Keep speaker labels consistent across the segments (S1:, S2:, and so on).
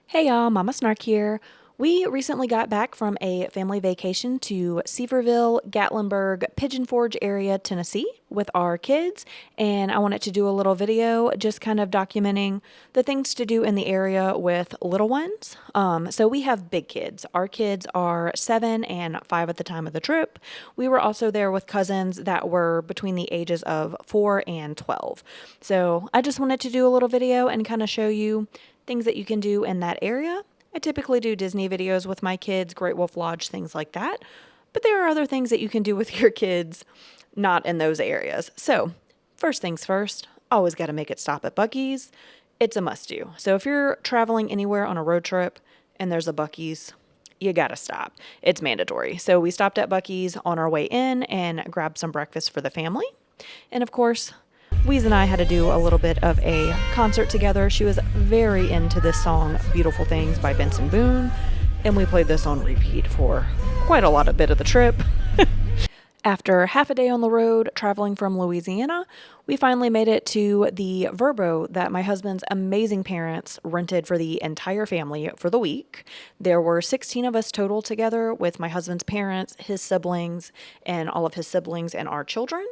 S1: Hey y'all, Mama Snark here. We recently got back from a family vacation to Sevierville, Gatlinburg, Pigeon Forge area, Tennessee with our kids, and I wanted to do a little video just kind of documenting the things to do in the area with little ones. So we have big kids. Our kids are 7 and 5 at the time of the trip. We were also there with cousins that were between the ages of 4 and 12. So I just wanted to do a little video and kind of show you things that you can do in that area. I typically do Disney videos with my kids, Great Wolf Lodge, things like that. But there are other things that you can do with your kids not in those areas. So, first things first, always got to make it stop at Buc-ee's. It's a must do. So, if you're traveling anywhere on a road trip and there's a Buc-ee's, you got to stop. It's mandatory. So, we stopped at Buc-ee's on our way in and grabbed some breakfast for the family. And of course, Weez and I had to do a little bit of a concert together. She was very into this song, Beautiful Things by Benson Boone, and we played this on repeat for quite a lot of bit of the trip. After half a day on the road, traveling from Louisiana, we finally made it to the Verbo that my husband's amazing parents rented for the entire family for the week. There were 16 of us total together with my husband's parents, his siblings, and all of his siblings and our children.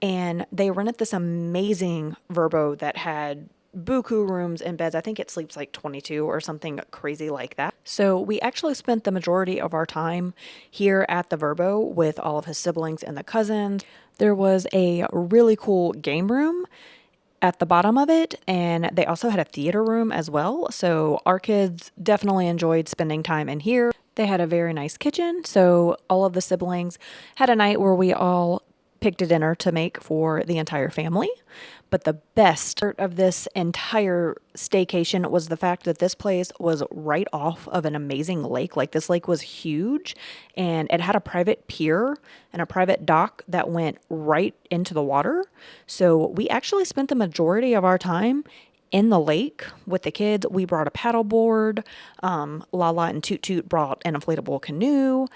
S1: And they rented this amazing Verbo that had buku rooms and beds. I think it sleeps like 22 or something crazy like that. So we actually spent the majority of our time here at the Verbo with all of his siblings and the cousins. There was a really cool game room at the bottom of it, and they also had a theater room as well. So our kids definitely enjoyed spending time in here. They had a very nice kitchen, so all of the siblings had a night where we all picked a dinner to make for the entire family. But the best part of this entire staycation was the fact that this place was right off of an amazing lake. Like, this lake was huge, and it had a private pier and a private dock that went right into the water. So we actually spent the majority of our time in the lake with the kids. We brought a paddleboard. Lala and Toot Toot brought an inflatable canoe.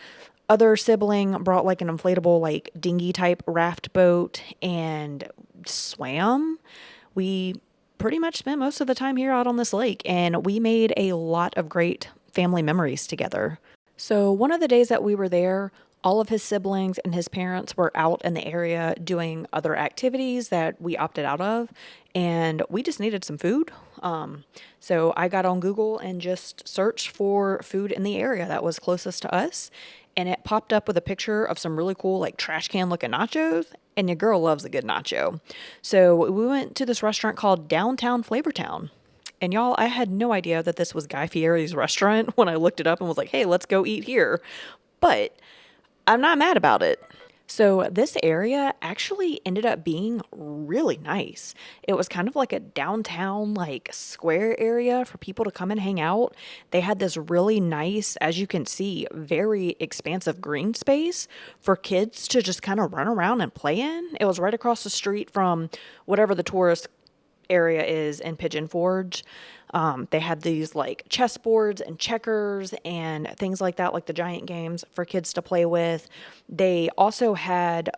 S1: Other sibling brought like an inflatable like dinghy type raft boat and swam. We pretty much spent most of the time here out on this lake, and we made a lot of great family memories together. So one of the days that we were there, all of his siblings and his parents were out in the area doing other activities that we opted out of, and we just needed some food. So I got on Google and just searched for food in the area that was closest to us, and it popped up with a picture of some really cool like trash can looking nachos, and your girl loves a good nacho. So we went to this restaurant called Downtown Flavortown. And y'all, I had no idea that this was Guy Fieri's restaurant when I looked it up and was like, hey, let's go eat here. But I'm not mad about it. So this area actually ended up being really nice. It was kind of like a downtown like square area for people to come and hang out. They had this really nice, as you can see, very expansive green space for kids to just kind of run around and play in. It was right across the street from whatever the tourist area is in Pigeon Forge. They had these like chessboards and checkers and things like that, like the giant games for kids to play with. They also had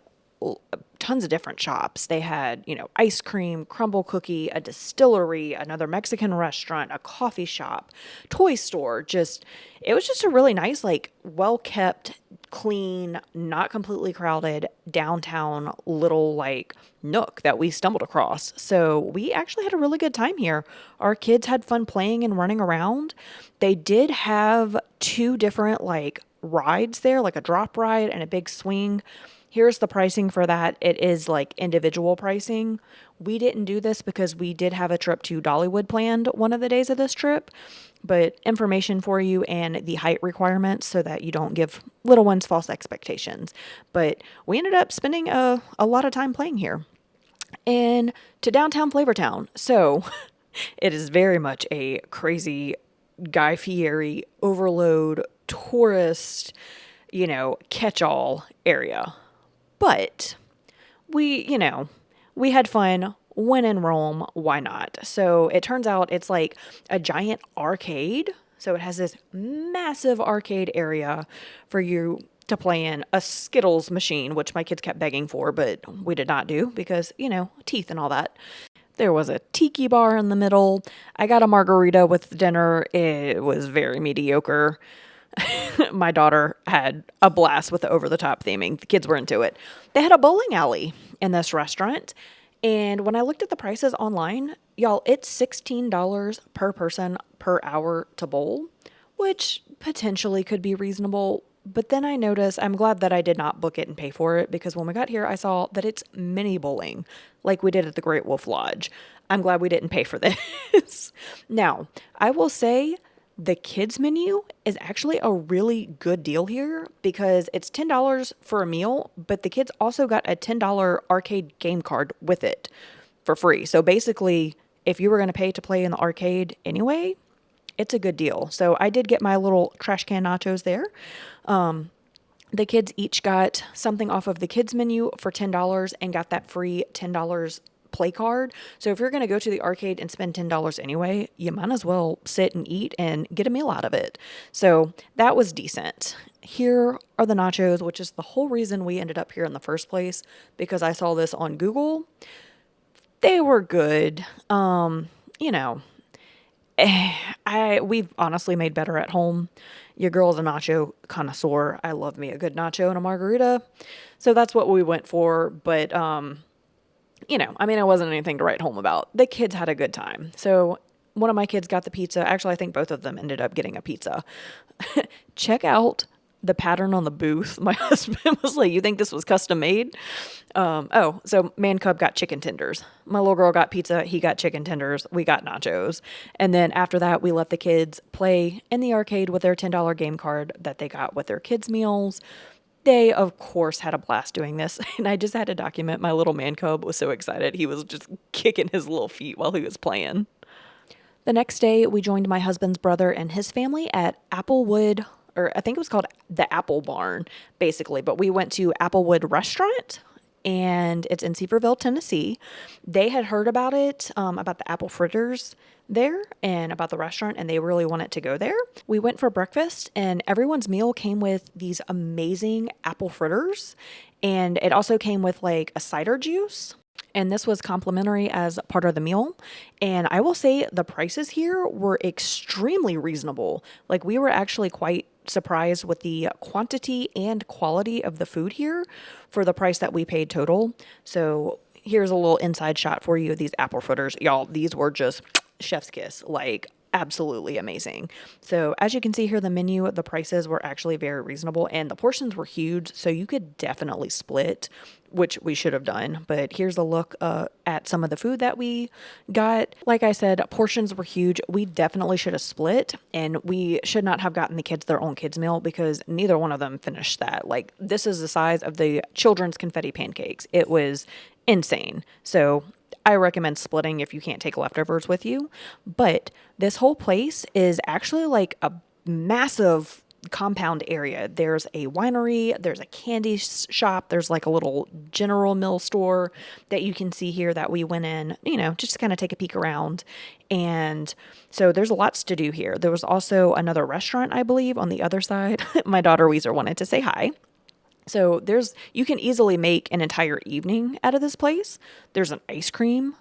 S1: tons of different shops. They had, ice cream, crumble cookie, a distillery, another Mexican restaurant, a coffee shop, toy store. It was just a really nice, like, well kept, clean, not completely crowded downtown little like nook that we stumbled across. So we actually had a really good time here. Our kids had fun playing and running around. They did have 2 different like rides there, like a drop ride and a big swing. Here's the pricing for that. It is like individual pricing. We didn't do this because we did have a trip to Dollywood planned one of the days of this trip, but information for you and the height requirements so that you don't give little ones false expectations. But we ended up spending a lot of time playing here. And to Downtown Flavortown. So it is very much a crazy Guy Fieri overload tourist, catch-all area. But we had fun. When in Rome, why not? So it turns out it's like a giant arcade. So it has this massive arcade area for you to play in, a Skittles machine, which my kids kept begging for, but we did not do because, teeth and all that. There was a tiki bar in the middle. I got a margarita with dinner. It was very mediocre. My daughter had a blast with the over the top theming. The kids were into it. They had a bowling alley in this restaurant. And when I looked at the prices online, y'all, it's $16 per person per hour to bowl, which potentially could be reasonable. But then I noticed, I'm glad that I did not book it and pay for it, because when we got here, I saw that it's mini bowling like we did at the Great Wolf Lodge. I'm glad we didn't pay for this. Now, I will say the kids menu is actually a really good deal here, because it's $10 for a meal, but the kids also got a $10 arcade game card with it for free. So basically, if you were going to pay to play in the arcade anyway, it's a good deal. So I did get my little trash can nachos there. The kids each got something off of the kids menu for $10 and got that free $10 play card. So if you're going to go to the arcade and spend $10 anyway, you might as well sit and eat and get a meal out of it. So that was decent. Here are the nachos, which is the whole reason we ended up here in the first place, because I saw this on Google. They were good. You know, we've honestly made better at home. Your girl's a nacho connoisseur. I love me a good nacho and a margarita. So that's what we went for. But, you know, I mean, it wasn't anything to write home about. The kids had a good time. So one of my kids got the pizza. Actually, I think both of them ended up getting a pizza. Check out the pattern on the booth. My husband was like, "You think this was custom made?" So Man Cub got chicken tenders. My little girl got pizza. He got chicken tenders. We got nachos. And then after that, we let the kids play in the arcade with their $10 game card that they got with their kids' meals. They, of course, had a blast doing this. And I just had to document my little Man Cub was so excited. He was just kicking his little feet while he was playing. The next day, we joined my husband's brother and his family at Applewood, or I think it was called the Applebarn, basically. But we went to Applewood Restaurant, and it's in Sevierville, Tennessee. They had heard about it, about the apple fritters there and about the restaurant, and they really wanted to go there. We went for breakfast, and everyone's meal came with these amazing apple fritters, and it also came with like a cider juice. And this was complimentary as part of the meal. And I will say the prices here were extremely reasonable. Like, we were actually quite surprised with the quantity and quality of the food here for the price that we paid total. So here's a little inside shot for you of these apple fritters. Y'all, these were just chef's kiss, like absolutely amazing. So as you can see here, the menu, the prices were actually very reasonable, and the portions were huge. So you could definitely split, which we should have done. But here's a look at some of the food that we got. Like I said, portions were huge. We definitely should have split, and we should not have gotten the kids their own kids meal, because neither one of them finished that. Like, this is the size of the children's confetti pancakes. It was insane. So I recommend splitting if you can't take leftovers with you. But this whole place is actually like a massive compound area. There's a winery, there's a candy shop, there's like a little General Mill store that you can see here that we went in, you know, just to kind of take a peek around. And so there's lots to do here. There was also another restaurant, I believe, on the other side. My daughter Weezer wanted to say hi. So you can easily make an entire evening out of this place. There's an ice cream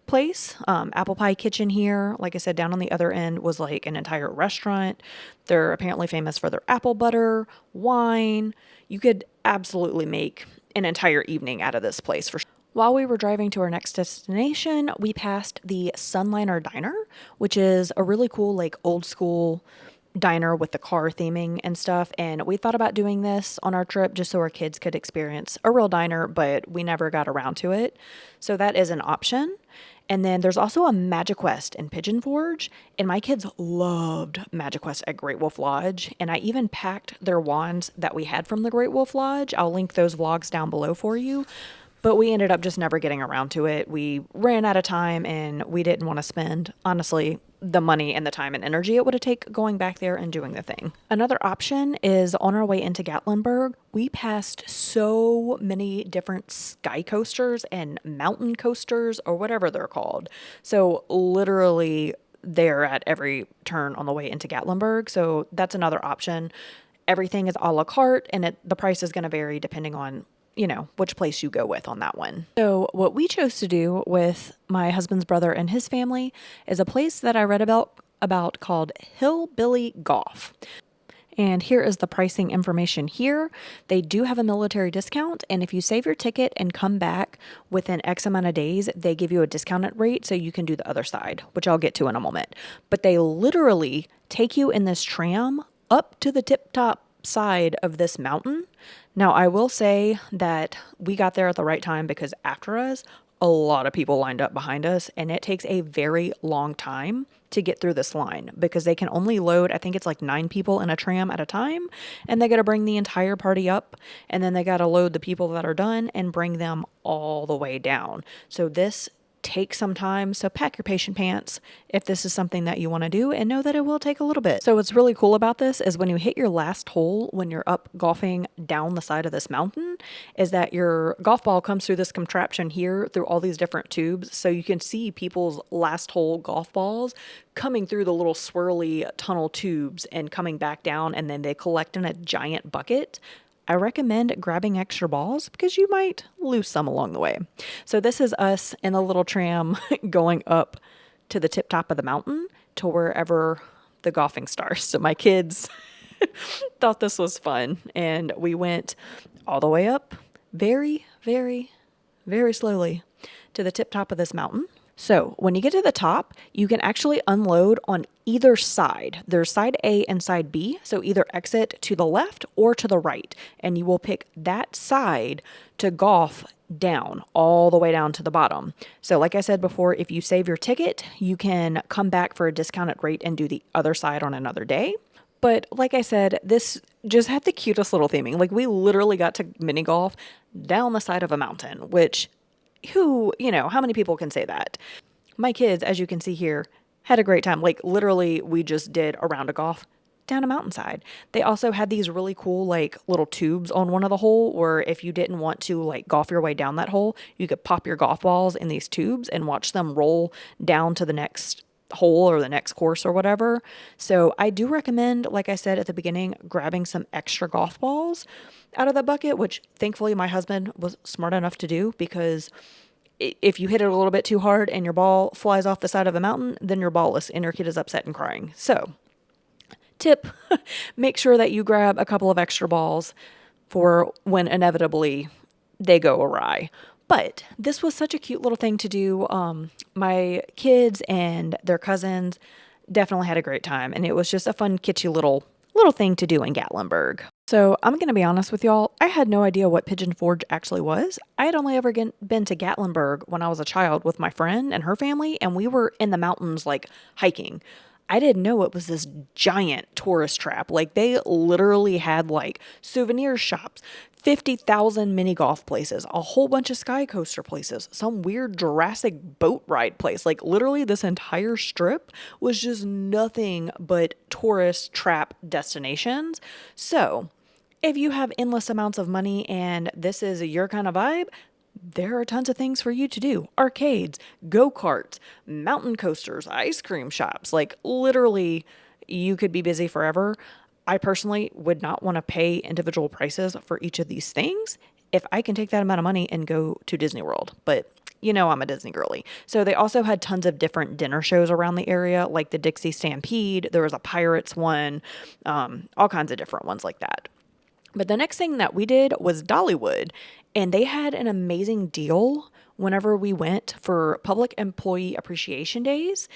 S1: place, apple pie kitchen here. Like I said, down on the other end was like an entire restaurant. They're apparently famous for their apple butter, wine. You could absolutely make an entire evening out of this place for sure. While we were driving to our next destination, we passed the Sunliner Diner, which is a really cool, like, old school diner with the car theming and stuff. And we thought about doing this on our trip just so our kids could experience a real diner, but we never got around to it. So that is an option. And then there's also a Magic Quest in Pigeon Forge, and my kids loved Magic Quest at Great Wolf Lodge, and I even packed their wands that we had from the Great Wolf Lodge. I'll link those vlogs down below for you. But we ended up just never getting around to it. We ran out of time, and we didn't want to spend, honestly, the money and the time and energy it would have taken going back there and doing the thing. Another option is on our way into Gatlinburg, we passed so many different sky coasters and mountain coasters, or whatever they're called. So literally they're at every turn on the way into Gatlinburg. So that's another option. Everything is a la carte, and the price is going to vary depending on which place you go with on that one. So what we chose to do with my husband's brother and his family is a place that I read about called Hillbilly Golf. And here is the pricing information here. They do have a military discount, and if you save your ticket and come back within X amount of days, they give you a discounted rate so you can do the other side, which I'll get to in a moment. But they literally take you in this tram up to the tip-top side of this mountain. Now, I will say that we got there at the right time because after us, a lot of people lined up behind us, and it takes a very long time to get through this line because they can only load, I think it's like 9 people in a tram at a time, and they got to bring the entire party up, and then they got to load the people that are done and bring them all the way down. So this takes some time, so pack your patient pants if this is something that you want to do, and know that it will take a little bit. So what's really cool about this is when you hit your last hole, when you're up golfing down the side of this mountain, is that your golf ball comes through this contraption here through all these different tubes, so you can see people's last hole golf balls coming through the little swirly tunnel tubes and coming back down, and then they collect in a giant bucket. I recommend grabbing extra balls because you might lose some along the way. So this is us in a little tram going up to the tip top of the mountain to wherever the golfing starts. So my kids thought this was fun, and we went all the way up very, very, very slowly to the tip top of this mountain. So when you get to the top, you can actually unload on either side. There's side A and side B, so either exit to the left or to the right, and you will pick that side to golf down, all the way down to the bottom. So like I said before, if you save your ticket, you can come back for a discounted rate and do the other side on another day. But like I said, this just had the cutest little theming. Like we literally got to mini golf down the side of a mountain, which how many people can say that? My kids, as you can see here, had a great time. Like literally we just did a round of golf down a mountainside. They also had these really cool like little tubes on one of the hole where if you didn't want to like golf your way down that hole, you could pop your golf balls in these tubes and watch them roll down to the next hole or the next course or whatever. So I do recommend, like I said at the beginning, grabbing some extra golf balls out of the bucket, which thankfully my husband was smart enough to do, because if you hit it a little bit too hard and your ball flies off the side of a mountain, then you're ballless and your kid is upset and crying. So tip, make sure that you grab a couple of extra balls for when inevitably they go awry. But this was such a cute little thing to do. My kids and their cousins definitely had a great time, and it was just a fun, kitschy little thing to do in Gatlinburg. So I'm going to be honest with y'all, I had no idea what Pigeon Forge actually was. I had only ever been to Gatlinburg when I was a child with my friend and her family, and we were in the mountains like hiking. I didn't know it was this giant tourist trap. Like they literally had like souvenir shops, 50,000 mini golf places, a whole bunch of sky coaster places, some weird Jurassic boat ride place. Like literally this entire strip was just nothing but tourist trap destinations. So if you have endless amounts of money and this is your kind of vibe, there are tons of things for you to do. Arcades, go-karts, mountain coasters, ice cream shops. Like literally you could be busy forever. I personally would not want to pay individual prices for each of these things if I can take that amount of money and go to Disney World. But I'm a Disney girly. So they also had tons of different dinner shows around the area, like the Dixie Stampede. There was a Pirates one, all kinds of different ones like that. But the next thing that we did was Dollywood, and they had an amazing deal whenever we went for Public Employee Appreciation Days.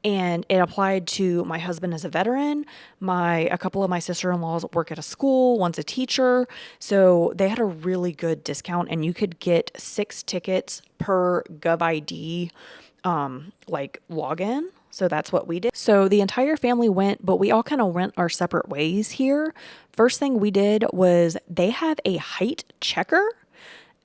S1: And it applied to my husband as a veteran. A couple of my sister-in-laws work at a school, one's a teacher. So they had a really good discount, and you could get 6 tickets per GovID login. So that's what we did. So the entire family went, but we all kind of went our separate ways here. First thing we did was they have a height checker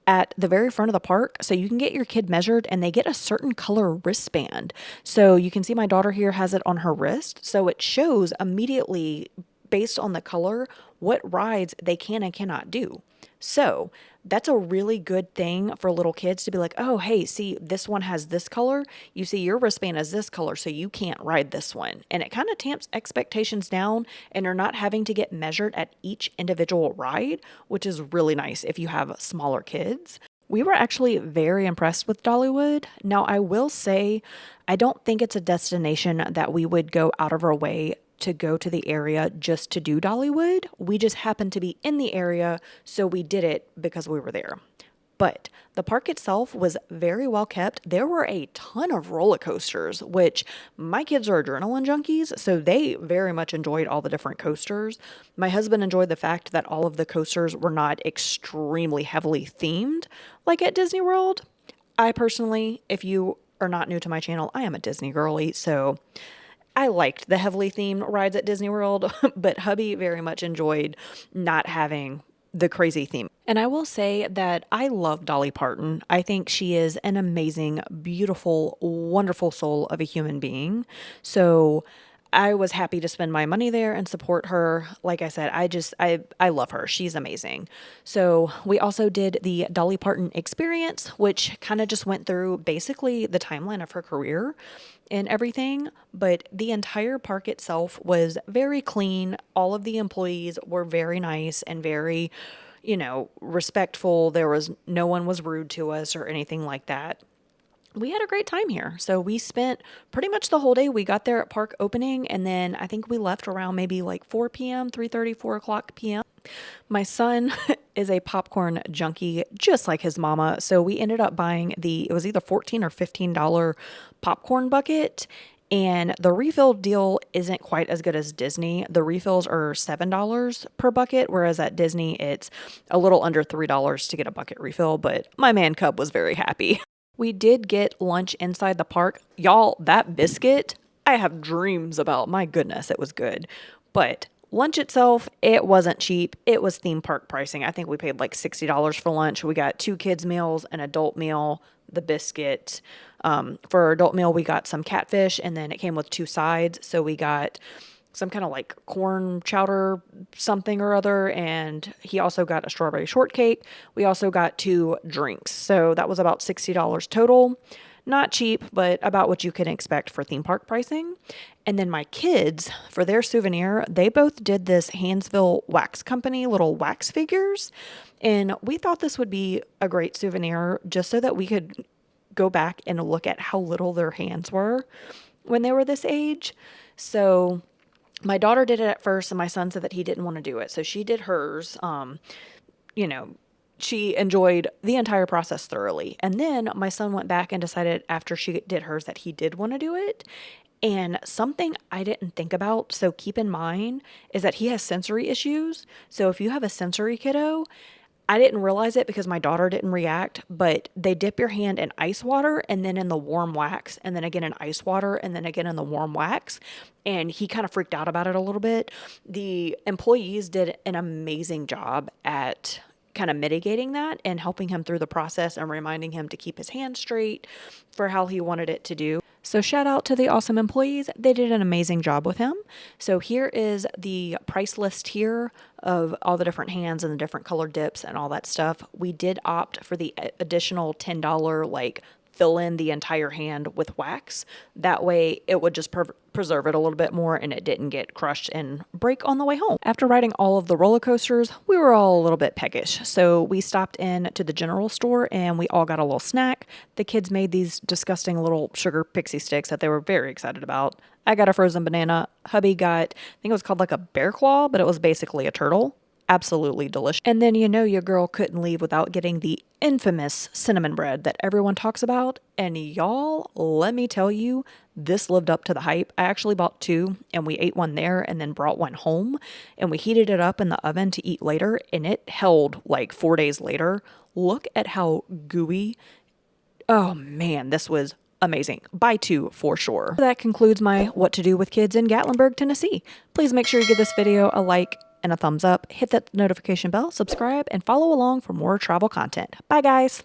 S1: at the very front of the park, so you can get your kid measured, and they get a certain color wristband. So you can see my daughter here has it on her wrist, so it shows immediately based on the color what rides they can and cannot do. So That's a really good thing for little kids to be like, oh, hey, see, this one has this color. You see, your wristband is this color, so you can't ride this one. And it kind of tamps expectations down, and you're not having to get measured at each individual ride, which is really nice if you have smaller kids. We were actually very impressed with Dollywood. Now, I will say, I don't think it's a destination that we would go out of our way to go to the area just to do Dollywood. We just happened to be in the area, so we did it because we were there. But the park itself was very well kept. There were a ton of roller coasters, which my kids are adrenaline junkies, so they very much enjoyed all the different coasters. My husband enjoyed the fact that all of the coasters were not extremely heavily themed like at Disney World. I personally, if you are not new to my channel, I am a Disney girly, so I liked the heavily themed rides at Disney World, but hubby very much enjoyed not having the crazy theme. And I will say that I love Dolly Parton. I think she is an amazing, beautiful, wonderful soul of a human being. So I was happy to spend my money there and support her. Like I said, I love her. She's amazing. So we also did the Dolly Parton experience, which kind of just went through basically the timeline of her career and everything. But the entire park itself was very clean. All of the employees were very nice and very, respectful. No one was rude to us or anything like that. We had a great time here. So we spent pretty much the whole day. We got there at park opening, and then I think we left around maybe like 4 p.m., 3:30, 4 o'clock p.m. My son is a popcorn junkie, just like his mama. So we ended up buying it was either $14 or $15 popcorn bucket. And the refill deal isn't quite as good as Disney. The refills are $7 per bucket, whereas at Disney, it's a little under $3 to get a bucket refill. But my man cub was very happy. We did get lunch inside the park. Y'all, that biscuit, I have dreams about. My goodness, it was good. But lunch itself, it wasn't cheap. It was theme park pricing. I think we paid like $60 for lunch. We got 2 kids' meals, an adult meal, the biscuit. For our adult meal, we got some catfish, and then it came with 2 sides. So we got some kind of like corn chowder something or other, and he also got a strawberry shortcake. We also got 2 drinks. So that was about $60 total. Not cheap, but about what you can expect for theme park pricing. And then my kids, for their souvenir, they both did this Hansville Wax Company little wax figures. And we thought this would be a great souvenir just so that we could go back and look at how little their hands were when they were this age. So my daughter did it at first, and my son said that he didn't want to do it. So she did hers. She enjoyed the entire process thoroughly. And then my son went back and decided after she did hers that he did want to do it. And something I didn't think about, so keep in mind, is that he has sensory issues. So if you have a sensory kiddo, I didn't realize it because my daughter didn't react, but they dip your hand in ice water and then in the warm wax, and then again in ice water and then again in the warm wax. And he kind of freaked out about it a little bit. The employees did an amazing job at kind of mitigating that and helping him through the process and reminding him to keep his hand straight for how he wanted it to do. So shout out to the awesome employees. They did an amazing job with him. So here is the price list here of all the different hands and the different color dips and all that stuff. We did opt for the additional $10 like fill in the entire hand with wax. That way it would just preserve it a little bit more and it didn't get crushed and break on the way home. After riding all of the roller coasters, we were all a little bit peckish. So we stopped in to the general store and we all got a little snack. The kids made these disgusting little sugar pixie sticks that they were very excited about. I got a frozen banana. Hubby got, I think it was called like a bear claw, but it was basically a turtle. Absolutely delicious. And then your girl couldn't leave without getting the infamous cinnamon bread that everyone talks about. And y'all, let me tell you, this lived up to the hype. I actually bought 2 and we ate one there and then brought one home and we heated it up in the oven to eat later, and it held like 4 days later. Look at how gooey. Oh man, this was amazing. Buy 2 for sure. That concludes my what to do with kids in Gatlinburg, Tennessee. Please make sure you give this video a like and a thumbs up, hit that notification bell, subscribe, and follow along for more travel content. Bye guys!